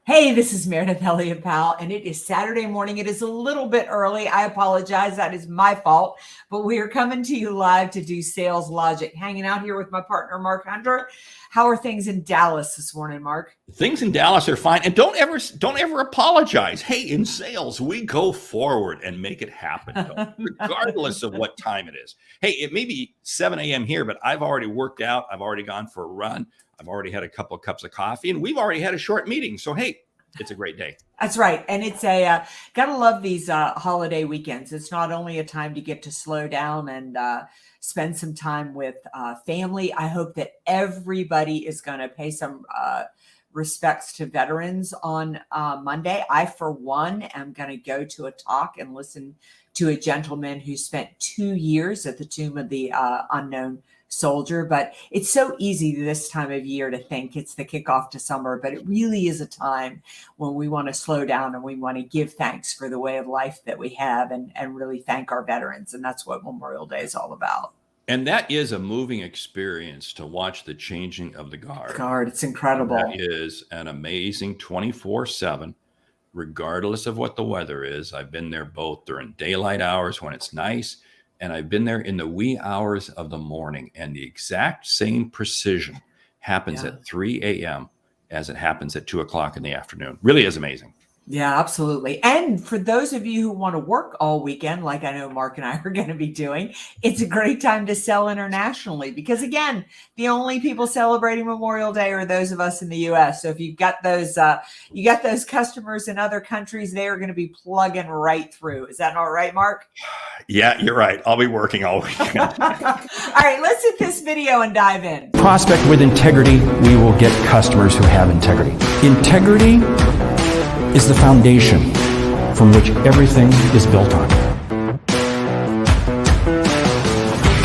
Hey, this is Meridith Elliott Powell, and it is Saturday morning. It is a little bit early. I apologize. That is my fault. But we are coming to you live to do Sales Logic. Hanging out here with my partner, Mark Hunter. How are things in Dallas this morning, Mark? Things in Dallas are fine. And don't ever apologize. Hey, in sales, we go forward and make it happen, regardless of what time it is. Hey, it may be 7 a.m. here, but I've already worked out. I've already gone for a run. I've already had a couple of cups of coffee, and we've already had a short meeting. So, hey, it's a great day. That's right. And it's gotta love these holiday weekends. It's not only a time to get to slow down and spend some time with family. I hope that everybody is going to pay some respects to veterans on Monday. I, for one, am going to go to a talk and listen to a gentleman who spent 2 years at the tomb of the unknown soldier. But it's so easy this time of year to think it's the kickoff to summer, but it really is a time when we want to slow down and we want to give thanks for the way of life that we have and really thank our veterans. And that's what Memorial Day is all about. And that is a moving experience to watch the changing of the guard. It's incredible. That is an amazing 24/7, regardless of what the weather is. I've been there both during daylight hours when it's nice, and I've been there in the wee hours of the morning, and the exact same precision happens at 3 a.m. as it happens at 2 o'clock in the afternoon. Really is amazing. Yeah, absolutely. And for those of you who want to work all weekend, like I know Mark and I are going to be doing, it's a great time to sell internationally because, again, the only people celebrating Memorial Day are those of us in the U.S. So if you've got those, customers in other countries, they are going to be plugging right through. Is that all right, Mark? Yeah, you're right. I'll be working all weekend. All right, let's hit this video and dive in. Prospect with integrity, we will get customers who have integrity. Integrity is the foundation from which everything is built on.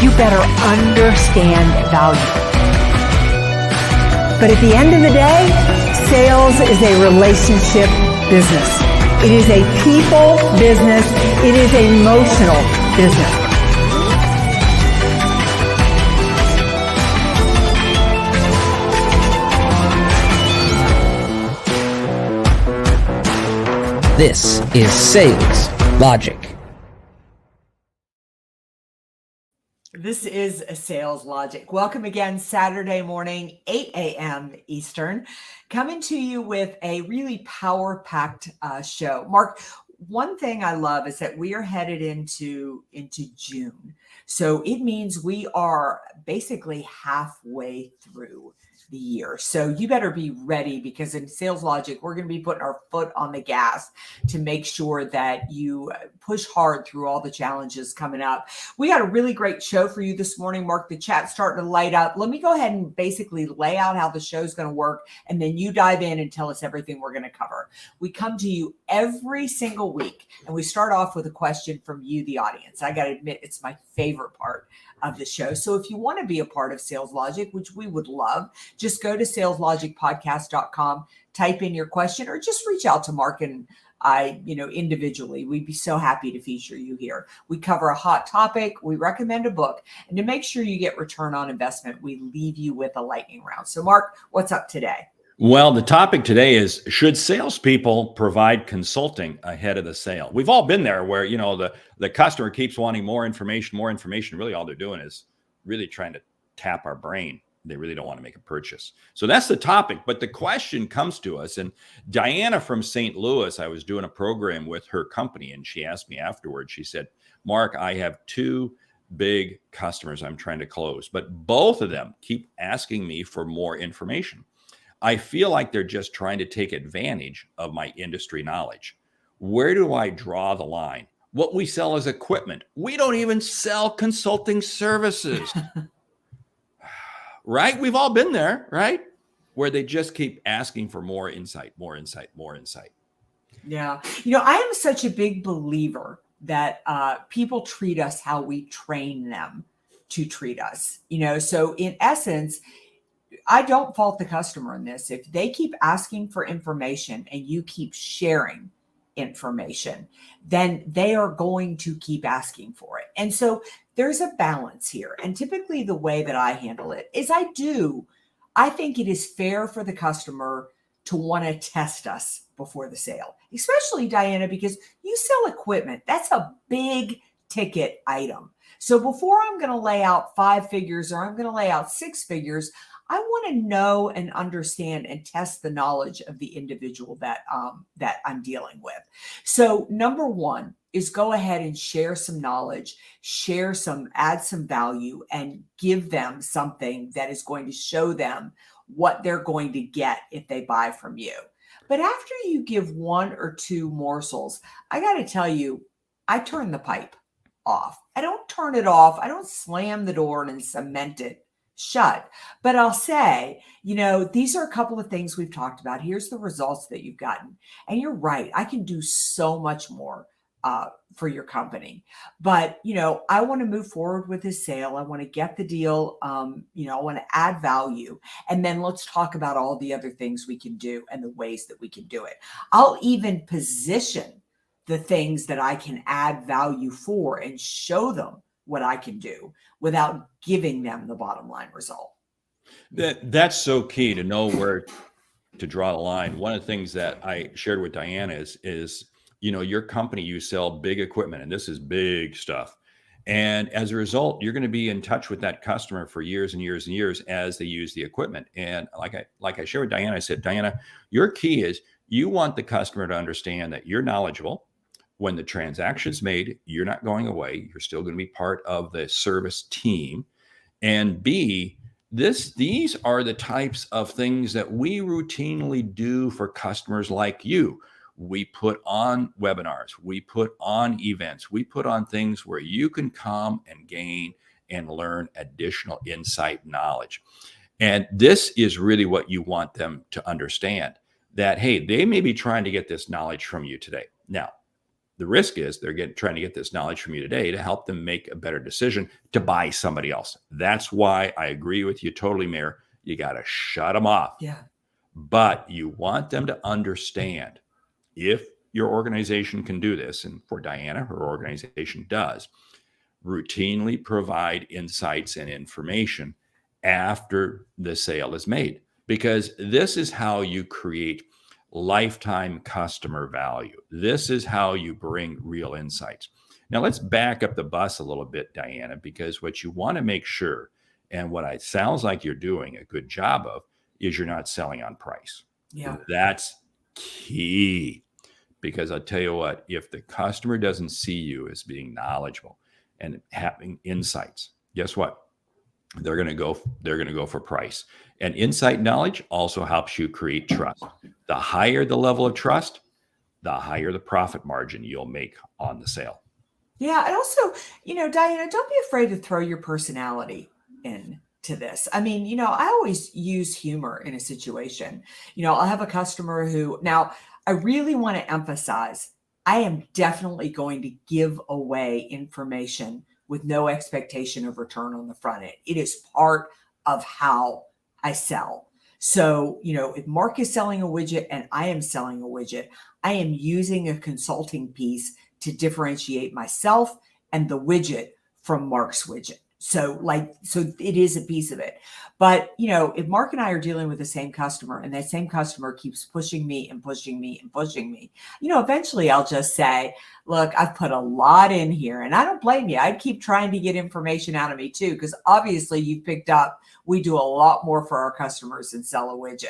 You better understand value. But at the end of the day, sales is a relationship business. It is a people business. It is an emotional business. This is Sales Logic. This is a Sales Logic. Welcome again, Saturday morning, 8 a.m. Eastern, coming to you with a really power-packed show. Mark, one thing I love is that we are headed into June. So it means we are basically halfway through the year. So you better be ready because in Sales Logic, we're going to be putting our foot on the gas to make sure that you push hard through all the challenges coming up. We got a really great show for you this morning, Mark. The chat's starting to light up. Let me go ahead and basically lay out how the show's going to work, and then you dive in and tell us everything we're going to cover. We come to you every single week, and we start off with a question from you, the audience. I got to admit, it's my favorite part of the show. So if you want to be a part of Sales Logic, which we would love, just go to saleslogicpodcast.com, type in your question, or just reach out to Mark and I, individually. We'd be so happy to feature you here. We cover a hot topic. We recommend a book. And to make sure you get return on investment, we leave you with a lightning round. So Mark, what's up today? Well, the topic today is, should salespeople provide consulting ahead of the sale? We've all been there where, the customer keeps wanting more information. Really, all they're doing is really trying to tap our brain. They really don't want to make a purchase. So that's the topic. But the question comes to us, and Diana from St. Louis, I was doing a program with her company, and she asked me afterwards, she said, Mark, I have 2 big customers I'm trying to close, but both of them keep asking me for more information. I feel like they're just trying to take advantage of my industry knowledge. Where do I draw the line? What we sell is equipment. We don't even sell consulting services. Right? We've all been there, right? Where they just keep asking for more insight. Yeah. I am such a big believer that people treat us how we train them to treat us. So in essence, I don't fault the customer in this. If they keep asking for information and you keep sharing information, then they are going to keep asking for it. And so there's a balance here. And typically the way that I handle it is I think it is fair for the customer to want to test us before the sale, especially Diana, because you sell equipment. That's a big ticket item. So before I'm going to lay out 5 figures or I'm going to lay out 6 figures, I want to know and understand and test the knowledge of the individual that I'm dealing with. So number 1 is go ahead and share some knowledge, add some value, and give them something that is going to show them what they're going to get if they buy from you. But after you give 1 or 2 morsels, I got to tell you, I turn the pipe off. I don't turn it off. I don't slam the door and cement it shut. But I'll say, these are a couple of things we've talked about. Here's the results that you've gotten. And you're right. I can do so much more for your company. But, I want to move forward with this sale. I want to get the deal. I want to add value. And then let's talk about all the other things we can do and the ways that we can do it. I'll even position the things that I can add value for and show them what I can do without giving them the bottom line result. That's so key to know where to draw the line. One of the things that I shared with Diana is your company, you sell big equipment, and this is big stuff. And as a result, you're going to be in touch with that customer for years and years and years as they use the equipment. And like I shared with Diana, I said, Diana, your key is you want the customer to understand that you're knowledgeable. When the transaction's made, you're not going away. You're still going to be part of the service team. And B, these are the types of things that we routinely do for customers like you. We put on webinars, we put on events, we put on things where you can come and gain and learn additional insight knowledge. And this is really what you want them to understand, that, hey, they may be trying to get this knowledge from you today. Now, the risk is they're trying to get this knowledge from you today to help them make a better decision to buy somebody else. That's why I agree with you totally, Mayor. You got to shut them off. Yeah. But you want them to understand, if your organization can do this, and for Diana, her organization does, routinely provide insights and information after the sale is made, because this is how you create lifetime customer value. This is how you bring real insights. Now let's back up the bus a little bit, Diana, because what you want to make sure, and what it sounds like you're doing a good job of, is you're not selling on price. Yeah. That's key. Because I'll tell you what, if the customer doesn't see you as being knowledgeable and having insights, guess what? They're going to go for price. And insight knowledge also helps you create trust. The higher the level of trust, the higher the profit margin you'll make on the sale. Yeah. And also, Diana, don't be afraid to throw your personality into this. I mean, I always use humor in a situation. I'll have a customer who, now I really want to emphasize, I am definitely going to give away information with no expectation of return on the front end. It is part of how I sell. So, if Mark is selling a widget and I am selling a widget, I am using a consulting piece to differentiate myself and the widget from Mark's widget. So it is a piece of it. But, if Mark and I are dealing with the same customer and that same customer keeps pushing me and pushing me and pushing me, eventually I'll just say, look, I've put a lot in here, and I don't blame you. I'd keep trying to get information out of me too, because obviously you've picked up, we do a lot more for our customers than sell a widget.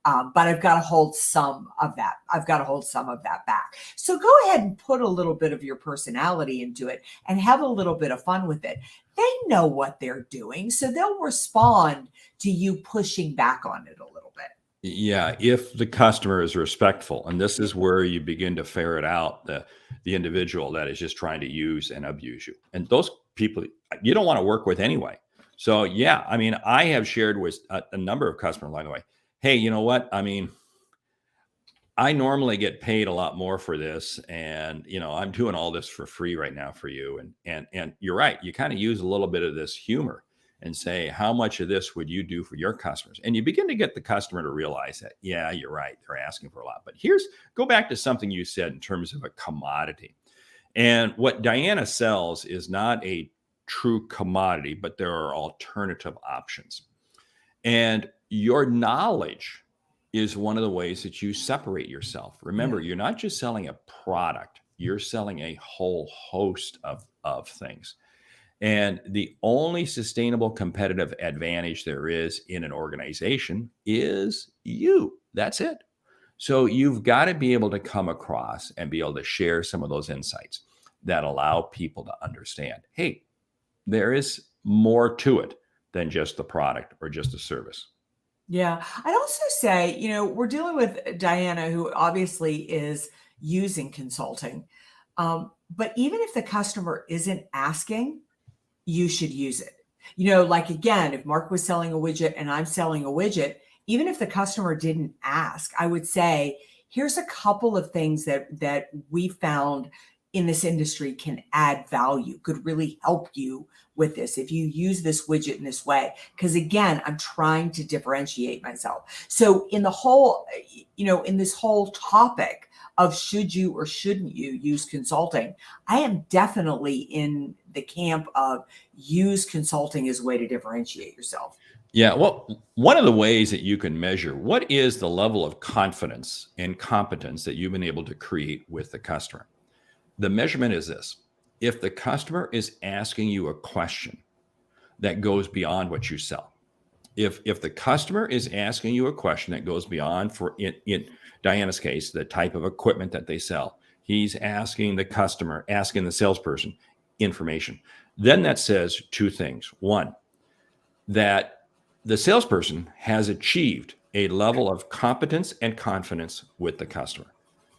But I've got to hold some of that. Back. So go ahead and put a little bit of your personality into it and have a little bit of fun with it. They know what they're doing, so they'll respond to you pushing back on it a little bit. Yeah, if the customer is respectful, and this is where you begin to ferret out the individual that is just trying to use and abuse you. And those people you don't want to work with anyway. So yeah, I mean, I have shared with a number of customers along the way, hey, you know what? I mean, I normally get paid a lot more for this, and I'm doing all this for free right now for you. And you're right. You kind of use a little bit of this humor and say, how much of this would you do for your customers? And you begin to get the customer to realize that, yeah, you're right. They're asking for a lot. But go back to something you said in terms of a commodity. And what Diana sells is not a true commodity, but there are alternative options. And your knowledge is one of the ways that you separate yourself. Remember, Yeah. you're not just selling a product, you're selling a whole host of things. And the only sustainable competitive advantage there is in an organization is you. That's it. So you've got to be able to come across and be able to share some of those insights that allow people to understand, hey, there is more to it than just the product or just the service. Yeah. I'd also say, we're dealing with Diana, who obviously is using consulting. But even if the customer isn't asking, you should use it. Like again, if Mark was selling a widget and I'm selling a widget, even if the customer didn't ask, I would say, here's a couple of things that we found in this industry can add value, could really help you with this if you use this widget in this way. Because again, I'm trying to differentiate myself. So in the whole, in this whole topic of should you or shouldn't you use consulting, I am definitely in the camp of use consulting as a way to differentiate yourself. Yeah, well, one of the ways that you can measure what is the level of confidence and competence that you've been able to create with the customer. The measurement is this. If the customer is asking you a question that goes beyond what you sell, if the customer is asking you a question that goes beyond, for in Diana's case, the type of equipment that they sell, he's asking the salesperson information, then that says two things. One, that the salesperson has achieved a level of competence and confidence with the customer.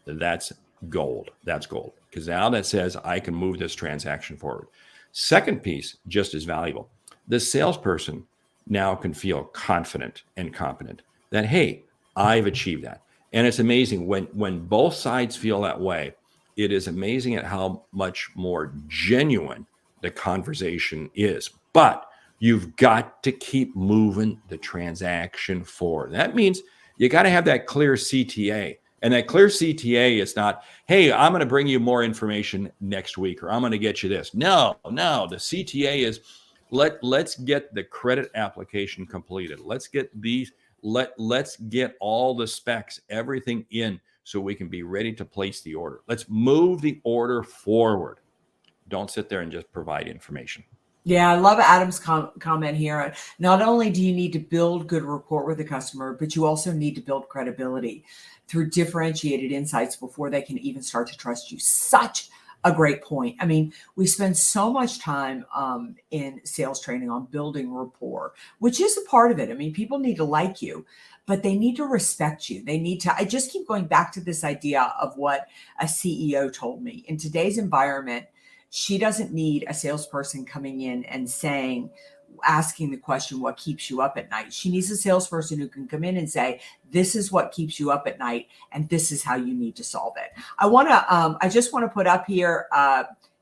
That's gold. That's gold. Because now that says I can move this transaction forward. Second piece, just as valuable. The salesperson now can feel confident and competent that, hey, I've achieved that. And it's amazing when both sides feel that way, it is amazing at how much more genuine the conversation is. But you've got to keep moving the transaction forward. That means you got to have that clear CTA. And that clear CTA is not, hey, I'm going to bring you more information next week, or I'm going to get you this. No, the CTA is let's get the credit application completed. Let's get let's get all the specs, everything in so we can be ready to place the order. Let's move the order forward. Don't sit there and just provide information. Yeah, I love Adam's comment here. Not only do you need to build good rapport with the customer, but you also need to build credibility through differentiated insights before they can even start to trust you. Such a great point. I mean, we spend so much time in sales training on building rapport, which is a part of it. I mean, people need to like you, but they need to respect you. They need to, I just keep going back to this idea of what a CEO told me. In today's environment, she doesn't need a salesperson coming in and asking the question, what keeps you up at night? She needs a salesperson who can come in and say, this is what keeps you up at night, and this is how you need to solve it. I just want to put up here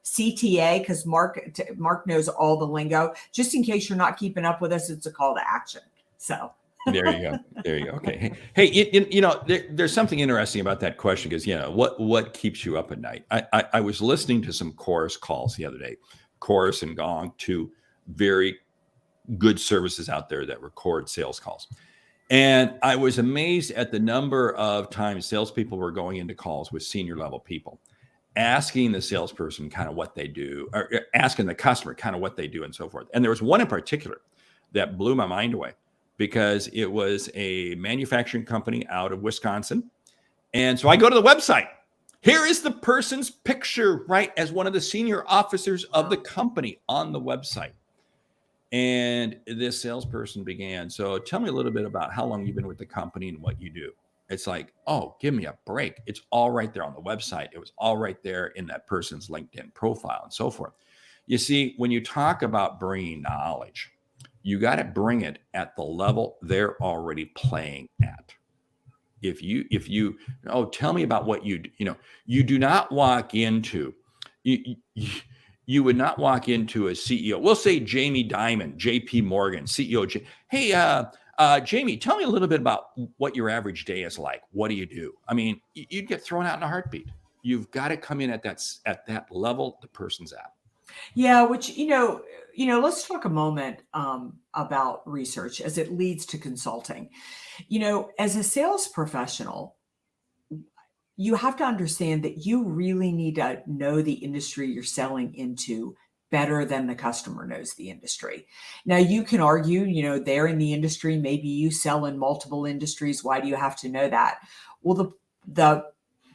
CTA, because Mark knows all the lingo. Just in case you're not keeping up with us, it's a call to action. So There you go. Okay. Hey, there's something interesting about that question, because what keeps you up at night? I was listening to some Chorus calls the other day, Chorus and Gong, two very good services out there that record sales calls. And I was amazed at the number of times salespeople were going into calls with senior level people, asking the salesperson kind of what they do, or asking the customer kind of what they do and so forth. And there was one in particular that blew my mind away, because it was a manufacturing company out of Wisconsin. And so I go to the website. Here is the person's picture, right, as one of the senior officers of the company on the website. And this salesperson began, so tell me a little bit about how long you've been with the company and what you do. It's like, oh, give me a break. It's all right there on the website. It was all right there in that person's LinkedIn profile and so forth. You see, when you talk about bringing knowledge, you got to bring it at the level they're already playing at. If you, tell me about what you do. You do not walk into, you would not walk into a CEO. We'll say Jamie Dimon, JP Morgan, CEO. Hey, Jamie, tell me a little bit about what your average day is like. What do you do? I mean, you'd get thrown out in a heartbeat. You've got to come in at that level the person's at. Yeah, which let's talk a moment about research as it leads to consulting. As a sales professional, you have to understand that you really need to know the industry you're selling into better than the customer knows the industry. Now, you can argue, they're in the industry, maybe you sell in multiple industries. Why do you have to know that? Well, the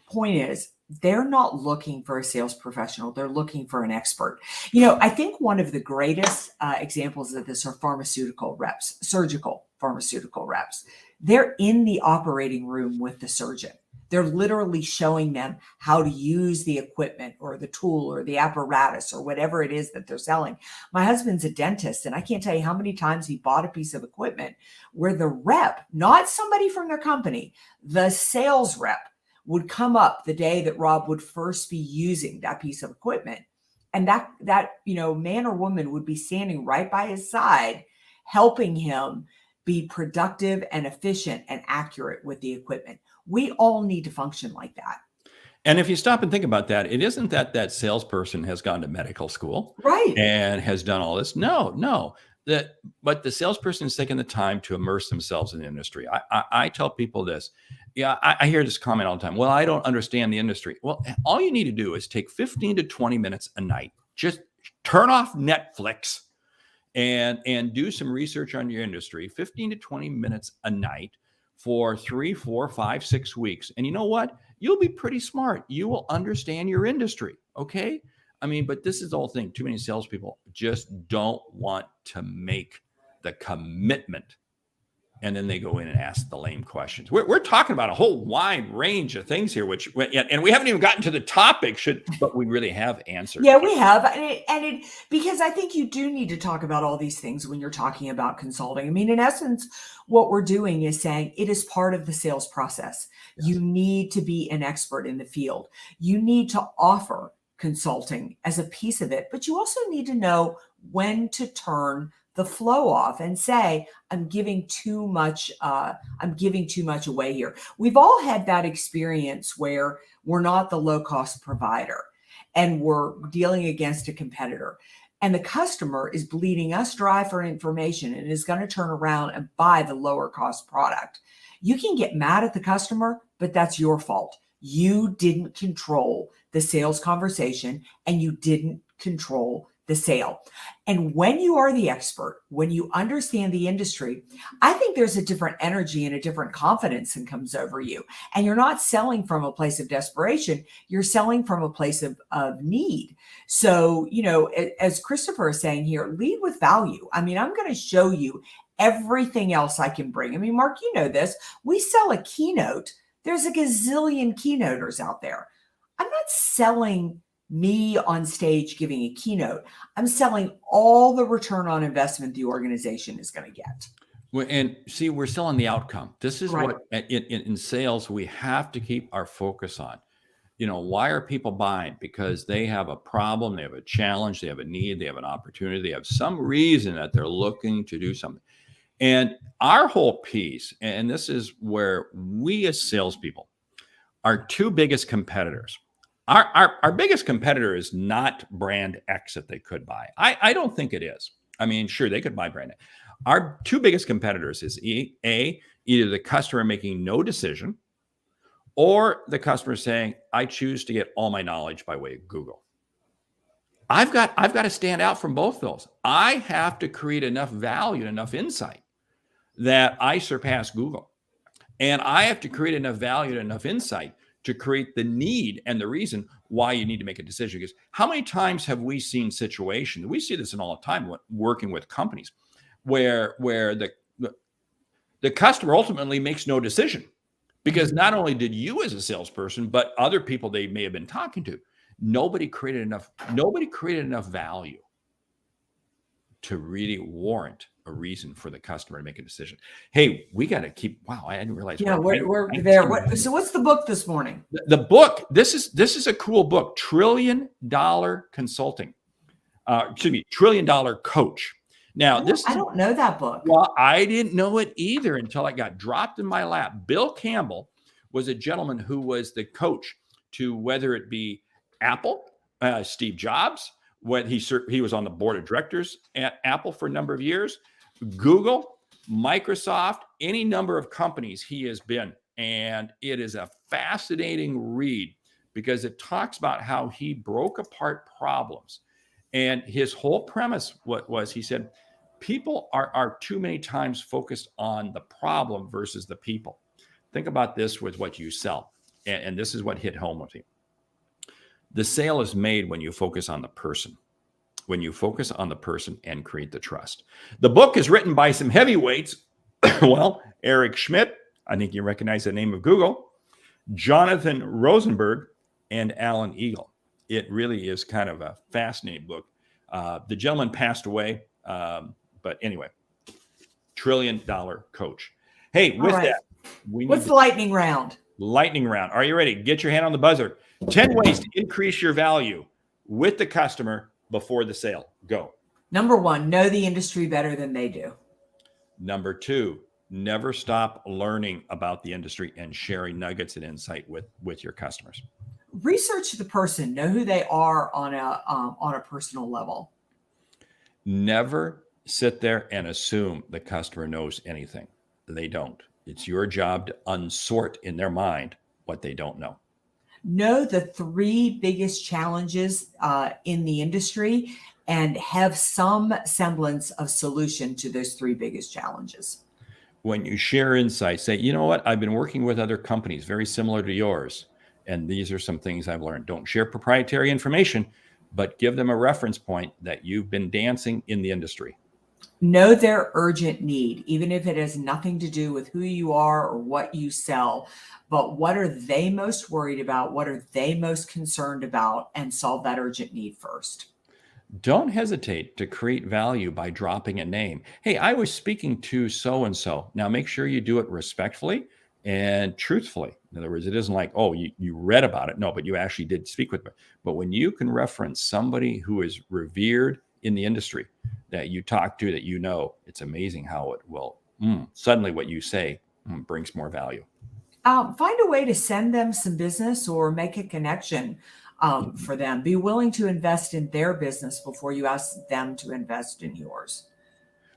point is, they're not looking for a sales professional. They're looking for an expert. I think one of the greatest examples of this are pharmaceutical reps, surgical pharmaceutical reps. They're in the operating room with the surgeon. They're literally showing them how to use the equipment or the tool or the apparatus or whatever it is that they're selling. My husband's a dentist, and I can't tell you how many times he bought a piece of equipment where the rep, not somebody from their company, the sales rep, would come up the day that Rob would first be using that piece of equipment. And that man or woman would be standing right by his side, helping him be productive and efficient and accurate with the equipment. We all need to function like that. And if you stop and think about that, it isn't that salesperson has gone to medical school, Right, and has done all this. No. But the salesperson is taking the time to immerse themselves in the industry. I tell people this. Yeah, I hear this comment all the time. Well, I don't understand the industry. Well, all you need to do is take 15 to 20 minutes a night. Just turn off Netflix and do some research on your industry. 15 to 20 minutes a night for 3, 4, 5, 6 weeks. And you know what? You'll be pretty smart. You will understand your industry. Okay. I mean, but this is the whole thing. Too many salespeople just don't want to make the commitment. And then they go in and ask the lame questions. We're talking about a whole wide range of things here, and we haven't even gotten to the topic, but we really have answers. Yeah, we have. Because I think you do need to talk about all these things when you're talking about consulting. I mean, in essence, what we're doing is saying it is part of the sales process. Yes. You need to be an expert in the field. You need to offer consulting as a piece of it, but you also need to know when to turn the flow off and say, I'm giving too much away here. We've all had that experience where we're not the low cost provider and we're dealing against a competitor. And the customer is bleeding us dry for information and is going to turn around and buy the lower cost product. You can get mad at the customer, but that's your fault. You didn't control the sales conversation and you didn't control the sale. And when you are the expert, when you understand the industry, I think there's a different energy and a different confidence that comes over you. And you're not selling from a place of desperation. You're selling from a place of need. So, as Christopher is saying here, lead with value. I mean, I'm going to show you everything else I can bring. I mean, Mark, you know this. We sell a keynote. There's a gazillion keynoters out there. I'm not selling me on stage giving a keynote. I'm selling all the return on investment the organization is going to get. Well, and see, we're selling the outcome. This is right. What in sales we have to keep our focus on. Why are people buying? Because they have a problem, they have a challenge, they have a need, they have an opportunity, they have some reason that they're looking to do something. And our whole piece, and this is where we as salespeople, our two biggest competitors. Our biggest competitor is not brand X that they could buy. I don't think it is. I mean, sure, they could buy brand X. Our two biggest competitors is either the customer making no decision or the customer saying, I choose to get all my knowledge by way of Google. I've got to stand out from both those. I have to create enough value and enough insight that I surpass Google. And I have to create enough value and enough insight to create the need and the reason why you need to make a decision. Because how many times have we seen situations, we see this in all the time working with companies, where the customer ultimately makes no decision because not only did you as a salesperson, but other people they may have been talking to, nobody created enough value to really warrant a reason for the customer to make a decision. Hey, we got to keep. Wow, I didn't realize. Yeah, we're there. So, what's the book this morning? The book. This is a cool book. $1 Trillion Consulting. $1 Trillion Coach. Now, I don't know that book. Well, I didn't know it either until it got dropped in my lap. Bill Campbell was a gentleman who was the coach to whether it be Apple, Steve Jobs, when he was on the board of directors at Apple for a number of years, Google, Microsoft, any number of companies he has been. And it is a fascinating read because it talks about how he broke apart problems. And his whole premise was he said, people are too many times focused on the problem versus the people. Think about this with what you sell. And this is what hit home with me. The sale is made when you focus on the person, when you focus on the person and create the trust. The book is written by some heavyweights. Well, Eric Schmidt, I think you recognize the name of Google, Jonathan Rosenberg, and Alan Eagle. It really is kind of a fascinating book. The gentleman passed away, but anyway, $1 trillion coach. Hey, with that, what's the lightning round? Lightning round. Are you ready? Get your hand on the buzzer. 10 ways to increase your value with the customer before the sale. Go. Number 1, know the industry better than they do. Number 2, never stop learning about the industry and sharing nuggets and insight with your customers. Research the person, know who they are on a personal level. Never sit there and assume the customer knows anything. They don't. It's your job to unsort in their mind what they don't know. Know the 3 biggest challenges in the industry and have some semblance of solution to those 3 biggest challenges. When you share insights, say, you know what, I've been working with other companies very similar to yours, and these are some things I've learned. Don't share proprietary information, but give them a reference point that you've been dancing in the industry. Know their urgent need, even if it has nothing to do with who you are or what you sell, but what are they most worried about? What are they most concerned about? And solve that urgent need first. Don't hesitate to create value by dropping a name. Hey, I was speaking to so-and-so. Now make sure you do it respectfully and truthfully. In other words, it isn't like, oh, you read about it. No, but you actually did speak with me. But when you can reference somebody who is revered in the industry that you talk to, that you know, it's amazing how it will suddenly what you say brings more value. Find a way to send them some business or make a connection for them. Be willing to invest in their business before you ask them to invest in yours.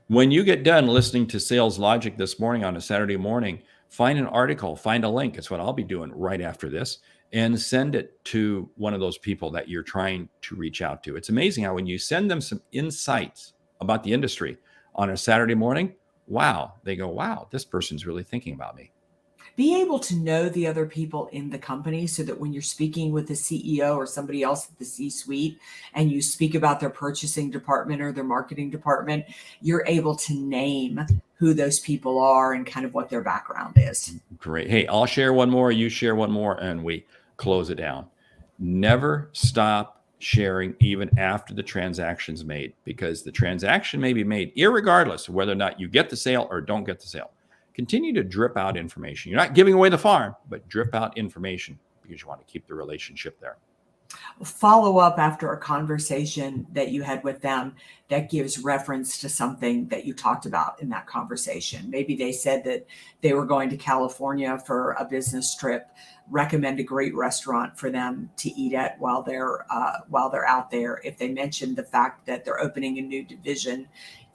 When you get done listening to Sales Logic this morning on a Saturday morning, find an article, find a link. It's what I'll be doing right after this, and send it to one of those people that you're trying to reach out to. It's amazing how when you send them some insights about the industry on a Saturday morning, wow, they go, wow, this person's really thinking about me. Be able to know the other people in the company so that when you're speaking with the CEO or somebody else at the C-suite and you speak about their purchasing department or their marketing department, you're able to name who those people are and kind of what their background is. Great. Hey, I'll share one more, you share one more, and we close it down. Never stop sharing even after the transaction's made, because the transaction may be made irregardless of whether or not you get the sale or don't get the sale. Continue to drip out information. You're not giving away the farm, but drip out information because you want to keep the relationship there. Follow up after a conversation that you had with them that gives reference to something that you talked about in that conversation. Maybe they said that they were going to California for a business trip. Recommend a great restaurant for them to eat at while they're out there. If they mentioned the fact that they're opening a new division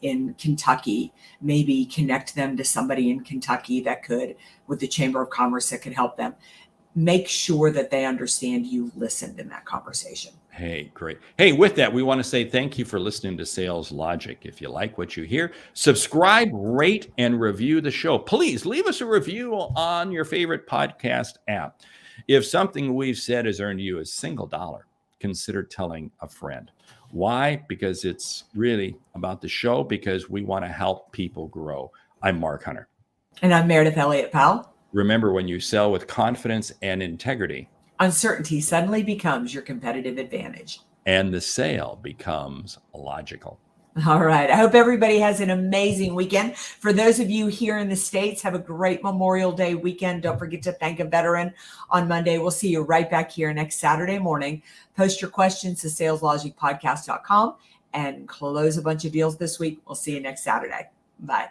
in Kentucky, maybe connect them to somebody in Kentucky that could, with the Chamber of Commerce, that could help them. Make sure that they understand you listened in that conversation. Hey, great. Hey, with that, we want to say thank you for listening to Sales Logic. If you like what you hear, subscribe, rate, and review the show. Please leave us a review on your favorite podcast app. If something we've said has earned you $1, consider telling a friend. Why? Because it's really about the show, because we want to help people grow. I'm Mark Hunter. And I'm Meridith Elliott Powell. Remember, when you sell with confidence and integrity, uncertainty suddenly becomes your competitive advantage. And the sale becomes logical. All right. I hope everybody has an amazing weekend. For those of you here in the States, have a great Memorial Day weekend. Don't forget to thank a veteran on Monday. We'll see you right back here next Saturday morning. Post your questions to saleslogicpodcast.com and close a bunch of deals this week. We'll see you next Saturday. Bye.